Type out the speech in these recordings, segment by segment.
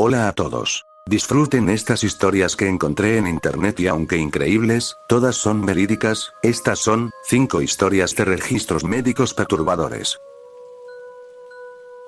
Hola a todos. Disfruten estas historias que encontré en internet y aunque increíbles, todas son verídicas. Estas son 5 historias de registros médicos perturbadores.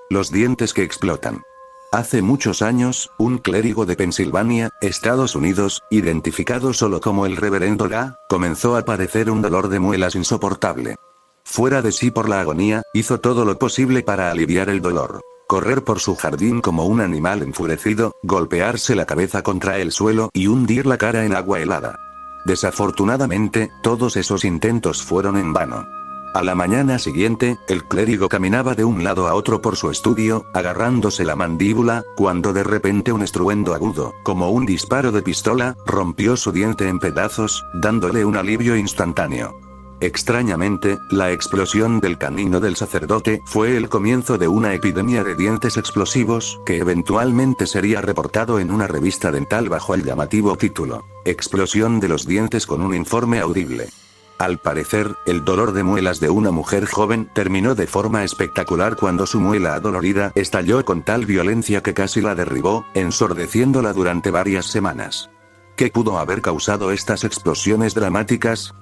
Los dientes que explotan. Hace muchos años, un clérigo de Pensilvania, Estados Unidos, identificado solo como el Reverendo Ga, comenzó a padecer un dolor de muelas insoportable. Fuera de sí por la agonía, hizo todo lo posible para aliviar el dolor. Correr por su jardín como un animal enfurecido, golpearse la cabeza contra el suelo y hundir la cara en agua helada. Desafortunadamente, todos esos intentos fueron en vano. A la mañana siguiente, el clérigo caminaba de un lado a otro por su estudio, agarrándose la mandíbula, cuando de repente un estruendo agudo, como un disparo de pistola, rompió su diente en pedazos, dándole un alivio instantáneo. Extrañamente, la explosión del canino del sacerdote fue el comienzo de una epidemia de dientes explosivos, que eventualmente sería reportado en una revista dental bajo el llamativo título, Explosión de los dientes, con un informe audible. Al parecer, el dolor de muelas de una mujer joven terminó de forma espectacular cuando su muela adolorida estalló con tal violencia que casi la derribó, ensordeciéndola durante varias semanas. ¿Qué pudo haber causado estas explosiones dramáticas?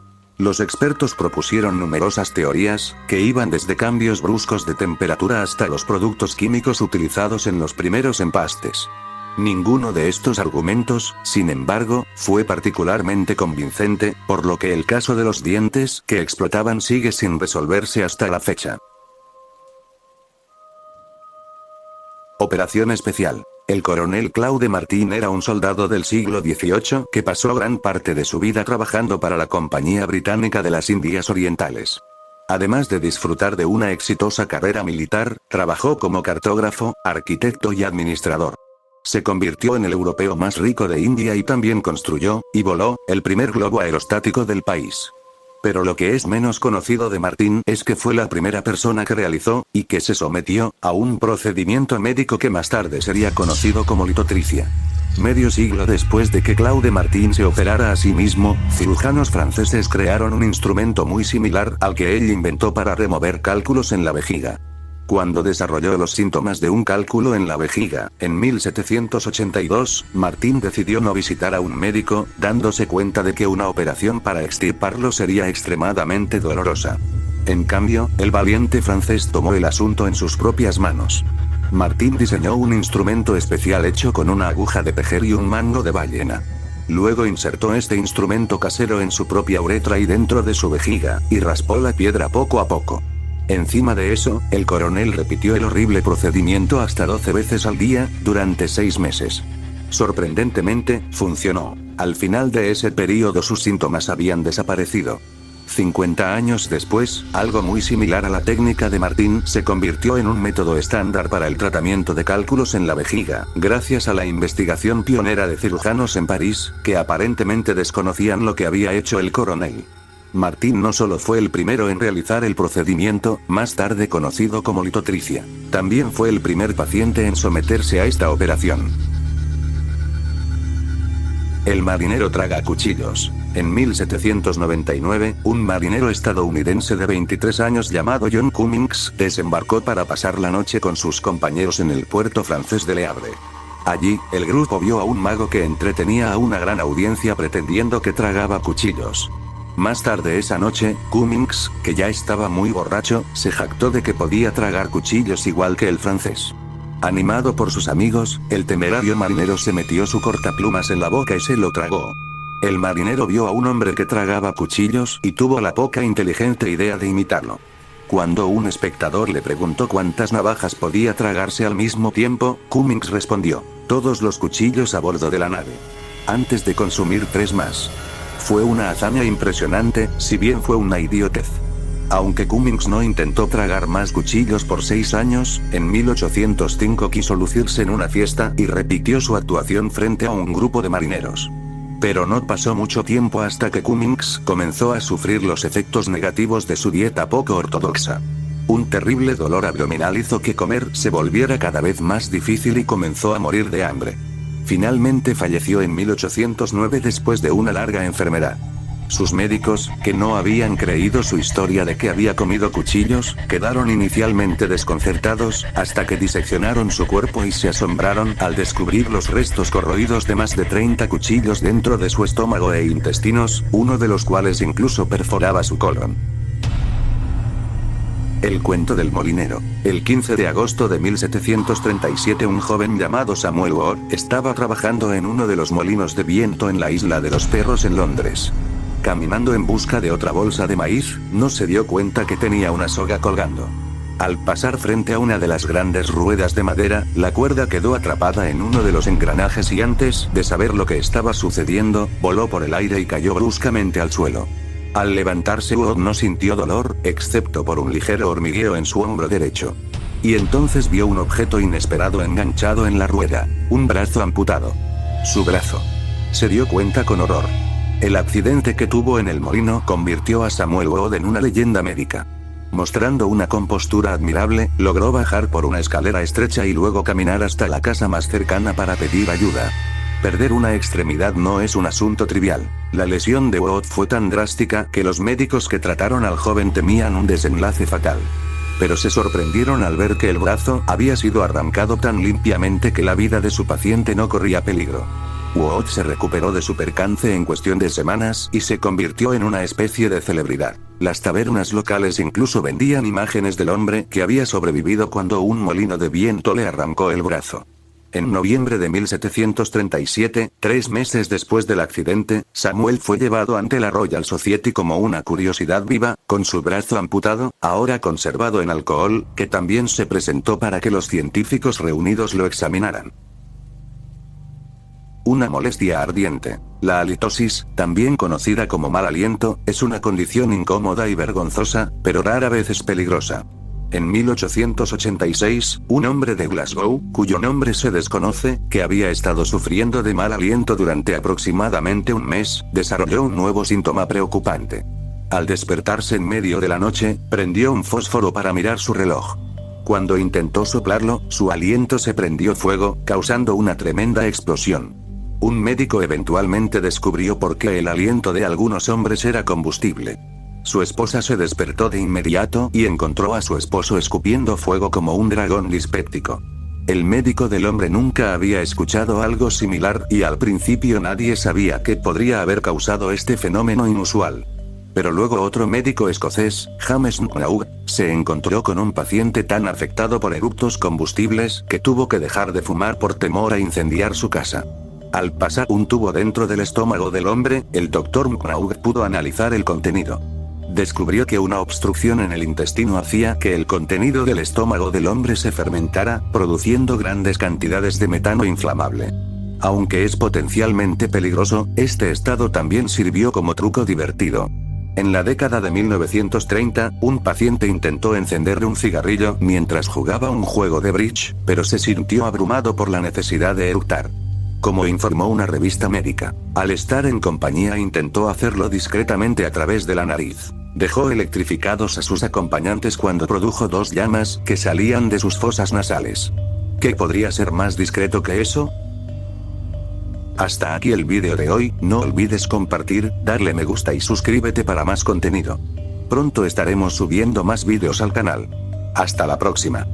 Los expertos propusieron numerosas teorías, que iban desde cambios bruscos de temperatura hasta los productos químicos utilizados en los primeros empastes. Ninguno de estos argumentos, sin embargo, fue particularmente convincente, por lo que el caso de los dientes que explotaban sigue sin resolverse hasta la fecha. Operación especial. El coronel Claude Martin era un soldado del siglo XVIII que pasó gran parte de su vida trabajando para la Compañía Británica de las Indias Orientales. Además de disfrutar de una exitosa carrera militar, trabajó como cartógrafo, arquitecto y administrador. Se convirtió en el europeo más rico de India y también construyó, y voló, el primer globo aerostático del país. Pero lo que es menos conocido de Martin es que fue la primera persona que realizó, y que se sometió, a un procedimiento médico que más tarde sería conocido como litotricia. Medio siglo después de que Claude Martin se operara a sí mismo, cirujanos franceses crearon un instrumento muy similar al que él inventó para remover cálculos en la vejiga. Cuando desarrolló los síntomas de un cálculo en la vejiga, en 1782, Martin decidió no visitar a un médico, dándose cuenta de que una operación para extirparlo sería extremadamente dolorosa. En cambio, el valiente francés tomó el asunto en sus propias manos. Martin diseñó un instrumento especial hecho con una aguja de tejer y un mango de ballena. Luego insertó este instrumento casero en su propia uretra y dentro de su vejiga, y raspó la piedra poco a poco. Encima de eso, el coronel repitió el horrible procedimiento hasta 12 veces al día, durante 6 meses. Sorprendentemente, funcionó. Al final de ese periodo sus síntomas habían desaparecido. 50 años después, algo muy similar a la técnica de Martin se convirtió en un método estándar para el tratamiento de cálculos en la vejiga, gracias a la investigación pionera de cirujanos en París, que aparentemente desconocían lo que había hecho el coronel. Martin no solo fue el primero en realizar el procedimiento, más tarde conocido como litotricia, también fue el primer paciente en someterse a esta operación. El marinero traga cuchillos. En 1799, un marinero estadounidense de 23 años llamado John Cummings desembarcó para pasar la noche con sus compañeros en el puerto francés de Le Havre. Allí, el grupo vio a un mago que entretenía a una gran audiencia pretendiendo que tragaba cuchillos. Más tarde esa noche, Cummings, que ya estaba muy borracho, se jactó de que podía tragar cuchillos igual que el francés. Animado por sus amigos, el temerario marinero se metió su cortaplumas en la boca y se lo tragó. El marinero vio a un hombre que tragaba cuchillos y tuvo la poca inteligente idea de imitarlo. Cuando un espectador le preguntó cuántas navajas podía tragarse al mismo tiempo, Cummings respondió: todos los cuchillos a bordo de la nave. Antes de consumir 3 más. Fue una hazaña impresionante, si bien fue una idiotez. Aunque Cummings no intentó tragar más cuchillos por 6 años, en 1805 quiso lucirse en una fiesta y repitió su actuación frente a un grupo de marineros. Pero no pasó mucho tiempo hasta que Cummings comenzó a sufrir los efectos negativos de su dieta poco ortodoxa. Un terrible dolor abdominal hizo que comer se volviera cada vez más difícil y comenzó a morir de hambre. Finalmente falleció en 1809 después de una larga enfermedad. Sus médicos, que no habían creído su historia de que había comido cuchillos, quedaron inicialmente desconcertados, hasta que diseccionaron su cuerpo y se asombraron al descubrir los restos corroídos de más de 30 cuchillos dentro de su estómago e intestinos, uno de los cuales incluso perforaba su colon. El cuento del molinero. El 15 de agosto de 1737 un joven llamado Samuel Watt estaba trabajando en uno de los molinos de viento en la Isla de los Perros en Londres. Caminando en busca de otra bolsa de maíz, no se dio cuenta que tenía una soga colgando. Al pasar frente a una de las grandes ruedas de madera, la cuerda quedó atrapada en uno de los engranajes y antes de saber lo que estaba sucediendo, voló por el aire y cayó bruscamente al suelo. Al levantarse Watt no sintió dolor, excepto por un ligero hormigueo en su hombro derecho. Y entonces vio un objeto inesperado enganchado en la rueda, un brazo amputado. Su brazo. Se dio cuenta con horror. El accidente que tuvo en el molino convirtió a Samuel Watt en una leyenda médica. Mostrando una compostura admirable, logró bajar por una escalera estrecha y luego caminar hasta la casa más cercana para pedir ayuda. Perder una extremidad no es un asunto trivial. La lesión de Watt fue tan drástica que los médicos que trataron al joven temían un desenlace fatal. Pero se sorprendieron al ver que el brazo había sido arrancado tan limpiamente que la vida de su paciente no corría peligro. Watt se recuperó de su percance en cuestión de semanas y se convirtió en una especie de celebridad. Las tabernas locales incluso vendían imágenes del hombre que había sobrevivido cuando un molino de viento le arrancó el brazo. En noviembre de 1737, 3 meses después del accidente, Samuel fue llevado ante la Royal Society como una curiosidad viva, con su brazo amputado, ahora conservado en alcohol, que también se presentó para que los científicos reunidos lo examinaran. Una molestia ardiente. La halitosis, también conocida como mal aliento, es una condición incómoda y vergonzosa, pero rara vez es peligrosa. En 1886, un hombre de Glasgow, cuyo nombre se desconoce, que había estado sufriendo de mal aliento durante aproximadamente un mes, desarrolló un nuevo síntoma preocupante. Al despertarse en medio de la noche, prendió un fósforo para mirar su reloj. Cuando intentó soplarlo, su aliento se prendió fuego, causando una tremenda explosión. Un médico eventualmente descubrió por qué el aliento de algunos hombres era combustible. Su esposa se despertó de inmediato y encontró a su esposo escupiendo fuego como un dragón dispéptico. El médico del hombre nunca había escuchado algo similar y al principio nadie sabía qué podría haber causado este fenómeno inusual. Pero luego otro médico escocés, James Mcnaugh, se encontró con un paciente tan afectado por eructos combustibles que tuvo que dejar de fumar por temor a incendiar su casa. Al pasar un tubo dentro del estómago del hombre, el doctor Mcnaugh pudo analizar el contenido. Descubrió que una obstrucción en el intestino hacía que el contenido del estómago del hombre se fermentara, produciendo grandes cantidades de metano inflamable. Aunque es potencialmente peligroso, este estado también sirvió como truco divertido. En la década de 1930, un paciente intentó encenderle un cigarrillo mientras jugaba un juego de bridge, pero se sintió abrumado por la necesidad de eructar. Como informó una revista médica, al estar en compañía intentó hacerlo discretamente a través de la nariz. Dejó electrificados a sus acompañantes cuando produjo 2 llamas que salían de sus fosas nasales. ¿Qué podría ser más discreto que eso? Hasta aquí el vídeo de hoy, no olvides compartir, darle me gusta y suscríbete para más contenido. Pronto estaremos subiendo más vídeos al canal. Hasta la próxima.